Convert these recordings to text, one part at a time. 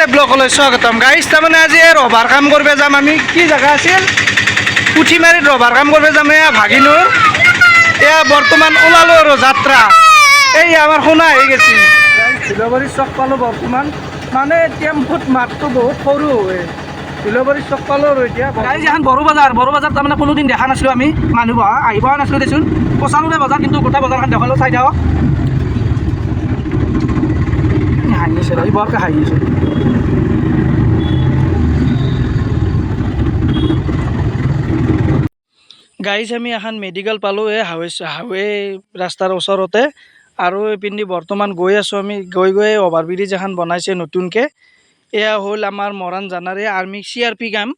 এটা ব্লগলৈ স্বাগতম গাইছ। তাৰমানে আজি ৰভাৰ কাম কৰিব যাম আমি। কি জেগা আছিল? পুঠিমাৰীত ৰভাৰ কাম কৰিব যাম। এয়া ভাগিনুৰ এয়া বৰ্তমান ওলালো আৰু যাত্ৰা। এই আমাৰ শুনা হৈ গৈছে ধুলবাৰী চক পালোঁ বৰ্তমান। মানে টেম্পুত মাতটো বহুত সৰু হয়। ধুলবাৰী চক পালোঁ আৰু এতিয়া গাইছ এখন বড়ো বজাৰ তাৰমানে কোনোদিন দেখা নাছিলোঁ আমি। মানুহ বহা আহিব নাছিলোঁ দেচোন। পচালোৰে বজাৰ কিন্তু গোটেই বজাৰখন দেখালোঁ চাই থাকক। হাঁহিছে বৰকৈ হাঁহিছে। গাইজ আমি এখন মেডিকেল পালোঁ এই হাইৱে ৰাস্তাৰ ওচৰতে। আৰু এইপিনে বৰ্তমান গৈ আছোঁ আমি। গৈ অভাৰব্ৰিজ এখন বনাইছে নতুনকৈ। এয়া হ'ল আমাৰ মৰাণ জানাৰী আৰ্মি CRP কাম।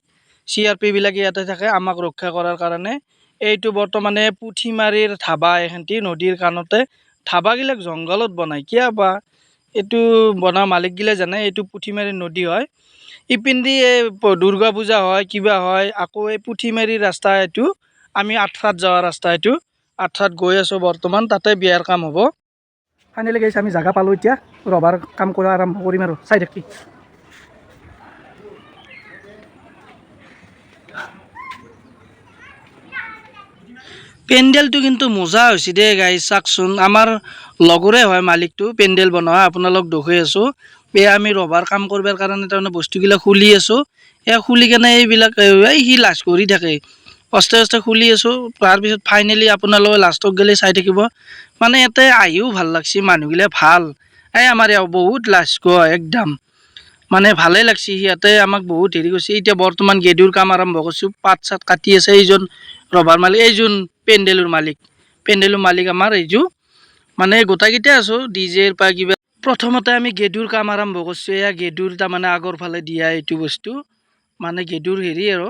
CRPবিলাকে ইয়াতে থাকে আমাক ৰক্ষা কৰাৰ কাৰণে। এইটো বৰ্তমানে পুঠিমাৰীৰ ধাবা এখেন্তি নদীৰ কাণতে। ধাবাবিলাক জংঘলত বনায় কিয় বা এইটো বনোৱা মালিকগিলা জানে। এইটো পুঠিমাৰীৰ নদী হয়। ইপিনেদি এই দুৰ্গা পূজা হয় কিবা হয়। আকৌ এই পুঠিমাৰীৰ ৰাস্তা এইটো আমি আঠফাট যোৱা ৰাস্তা এইটো। আঠফাট গৈ আছোঁ বৰ্তমান, তাতে বিয়াৰ কাম হ'ব। ফাইনেলি গৈছে আমি জাগা পালোঁ। এতিয়া ৰভাৰ কাম কৰা আৰম্ভ কৰিম আৰু চাই থাকি। পেণ্ডেলটো কিন্তু মজা হৈছে দেই গাইজ। চাওকচোন আমাৰ লগৰে হয় মালিকটো পেণ্ডেল বনোৱা। আপোনালোক দেখুৱাই আছোঁ। এয়া আমি ৰভাৰ কাম কৰিবৰ কাৰণে তাৰমানে বস্তুবিলাক খুলি আছোঁ। এয়া খুলি কেনে এইবিলাক সি লাজ কৰি থাকে। অস্তে খুলি আছোঁ। তাৰপিছত ফাইনেলি আপোনালোকে লাষ্টত গ'লে চাই থাকিব। মানে ইয়াতে আহিও ভাল লাগছে। মানুহগিলা ভাল। এই আমাৰ ইয়াত বহুত লাজ কয় একদম। মানে ভালেই লাগছে। সিহঁতে আমাক বহুত হেৰি কৰিছে। এতিয়া বৰ্তমান গেদুৰ কাম আৰম্ভ কৰিছোঁ। পাত চাত কাটি আছে এইজন ৰভাৰ মালিক। এইজন পেণ্ডেলৰ মালিক আমাৰ এইযোৰ। মানে গোটাইকেইটা আছোঁ ডিজেৰ পৰা কিবা। প্ৰথমতে আমি গেদুৰ কাম আৰম্ভ কৰিছোঁ। এয়া গেদুৰ তাৰমানে আগৰ ফালে দিয়া এইটো বস্তু মানে গেদুৰ হেৰি আৰু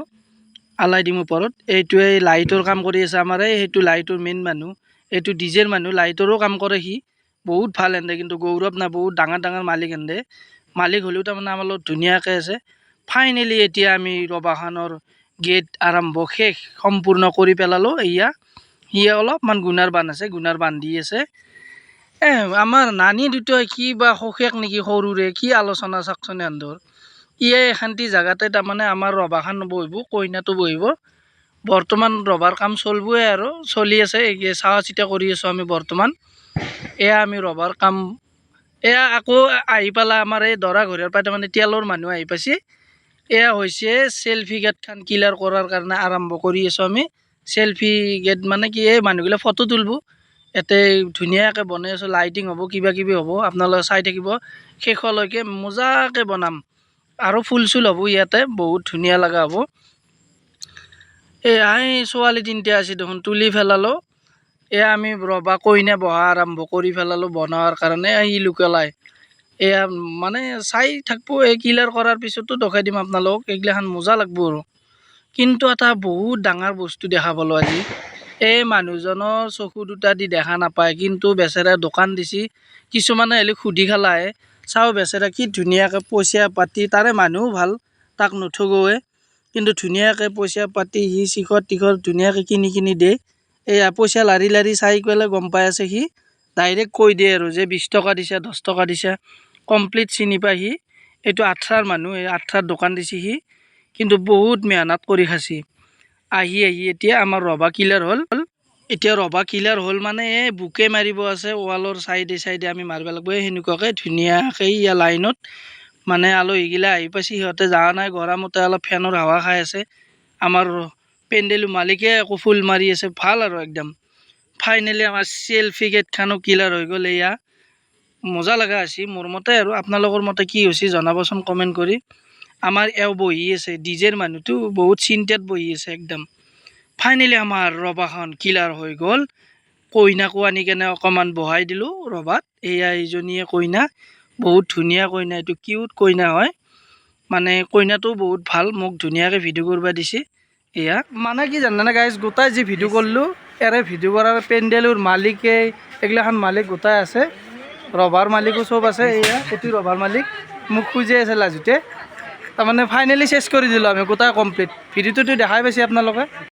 আলাই দিম ওপৰত। এইটোৱে লাইটৰ কাম কৰি আছে আমাৰ। সেইটো লাইটৰ মেইন মানুহ। এইটো ডিজেৰ মানুহ লাইটৰো কাম কৰে সি। বহুত ভাল এনে কিন্তু গৌৰৱ না বহুত ডাঙৰ মালিক এনে। মালিক হ'লেও তাৰমানে আমাৰ লগত ধুনীয়াকৈ আছে। ফাইনেলি এতিয়া আমি ৰভাখনৰ গেট আৰম্ভ শেষ সম্পূৰ্ণ কৰি পেলালোঁ। এয়া সি অলপমান গুণাৰ বান্ধ আছে, গুণাৰ বান্ধি আছে। আমাৰ নানী দুটাই কি বা সখেক নেকি সৰুৰে কি আলোচনা চাকচোন এন্ধৰ। ইয়ে এখান্তি জেগাতে তাৰমানে আমাৰ ৰভাখন বহিব, কইনাটো বহিব। বৰ্তমান ৰভাৰ কাম চলিবই আৰু চলি আছে। চাৱা চিতা কৰি আছোঁ আমি বৰ্তমান। এয়া আমি ৰভাৰ কাম এয়া আকৌ আহি পেলাই আমাৰ এই দৰা ঘৰৰ পৰা তাৰমানে তেলৰ মানুহ আহি পাইছে। এয়া হৈছে চেল্ফি গেটখন ক্লিয়াৰ কৰাৰ কাৰণে আৰম্ভ কৰি আছোঁ আমি। চেল্ফি গেট মানে কি এই মানুহগিলা ফটো তুলিব। ইয়াতে ধুনীয়াকৈ বনাই আছোঁ। লাইটিং হ'ব কিবা কিবি হ'ব। আপোনালোকে চাই থাকিব শেষলৈকে মজাকৈ বনাম। আৰু ফুল চুল হ'ব ইয়াতে বহুত ধুনীয়া লগা হ'ব। এই ছোৱালী তিনিটা আছে দেখোন তুলি পেলালোঁ। এয়া আমি ৰভা কইনা বহা আৰম্ভ কৰি পেলালোঁ বনোৱাৰ কাৰণে। সি লুকেলাই এয়া মানে চাই থাকিব। এই ক্লিয়াৰ কৰাৰ পিছতো দেখাই দিম আপোনালোকক। এইগিলাখান মজা লাগব আৰু। কিন্তু এটা বহুত ডাঙৰ বস্তু দেখা পালোঁ আজি। এই মানুহজনৰ চকু দুটা দি দেখা নাপায় কিন্তু বেচেৰা দোকান দিছে। কিছুমানে হ'লে সুধি খালাহে। চাওঁ বেচেৰা কি ধুনীয়াকৈ পইচা পাতি তাৰে মানুহো ভাল তাক নঠগোৱে। কিন্তু ধুনীয়াকৈ পইচা পাতি সি চিখৰ টিখৰ ধুনীয়াকৈ কিনি দিয়ে। এয়া পইচা লাৰি চাই পেলাই গম পাই আছে সি। ডাইৰেক্ট কৈ দিয়ে আৰু যে 20 টকা দিছে 10 টকা দিছে কমপ্লিট চিনি পায় সি। এইটো আঠৰাৰ মানুহ। এই আঠৰাৰ দোকান দিছে সি। কিন্তু বহুত মেহনত কৰি খাচি। আহি এতিয়া আমাৰ ৰভা ক্লিয়াৰ হ'ল। এতিয়া ৰভা ক্লিয়াৰ হ'ল মানে এই বুকে মাৰিব আছে ৱালৰ চাইডে আমি মাৰিব লাগিব। সেনেকুৱাকৈ ধুনীয়াকৈ ইয়া লাইনত মানে আলহীগিলা আহি পাইছে। সিহঁতে যোৱা নাই গৰমতে অলপ ফেনৰ হাৱা খাই আছে। আমাৰ পেণ্ডেলৰ মালিকে আকৌ ফুল মাৰি আছে ভাল আৰু একদম। ফাইনেলি আমাৰ চেল্ফি গেটখনো ক্লিয়াৰ হৈ গ'ল। এয়া মজা লগা হৈছে মোৰ মতে আৰু। আপোনালোকৰ মতে কি হৈছে জনাবচোন কমেণ্ট কৰি। আমাৰ এওঁ বহি আছে ডিজেৰ মানুহটো বহুত চিন্তাত বহি আছে একদম। ফাইনেলি আমাৰ ৰভাখন ক্লিয়াৰ হৈ গ'ল। কইনাকো আনি কেনে অকণমান বহাই দিলোঁ ৰভাত। এয়া এইজনীয়ে কইনা বহুত ধুনীয়া কইনা। এইটো কিউট কইনা হয় মানে কইনাটো বহুত ভাল। মোক ধুনীয়াকৈ ভিডিঅ' কৰিব দিছে। এয়া মানে কি জানানে গাইজ গোটাই যি ভিডিঅ' কৰিলোঁ ইয়াৰে ভিডিঅ' কৰাৰ পেণ্ডেলৰ মালিকে এইগিলাখান মালিক গোটাই আছে। ৰভাৰ মালিকো চব আছে। এয়া এইটো ৰভাৰ মালিক মোক খুজি আছে লাজোতে। তাৰমানে ফাইনেলি চেছ কৰি দিলোঁ আমি গোটাই কমপ্লিট। ভিডিঅ'টোতো দেখাই পাইছে আপোনালোকে।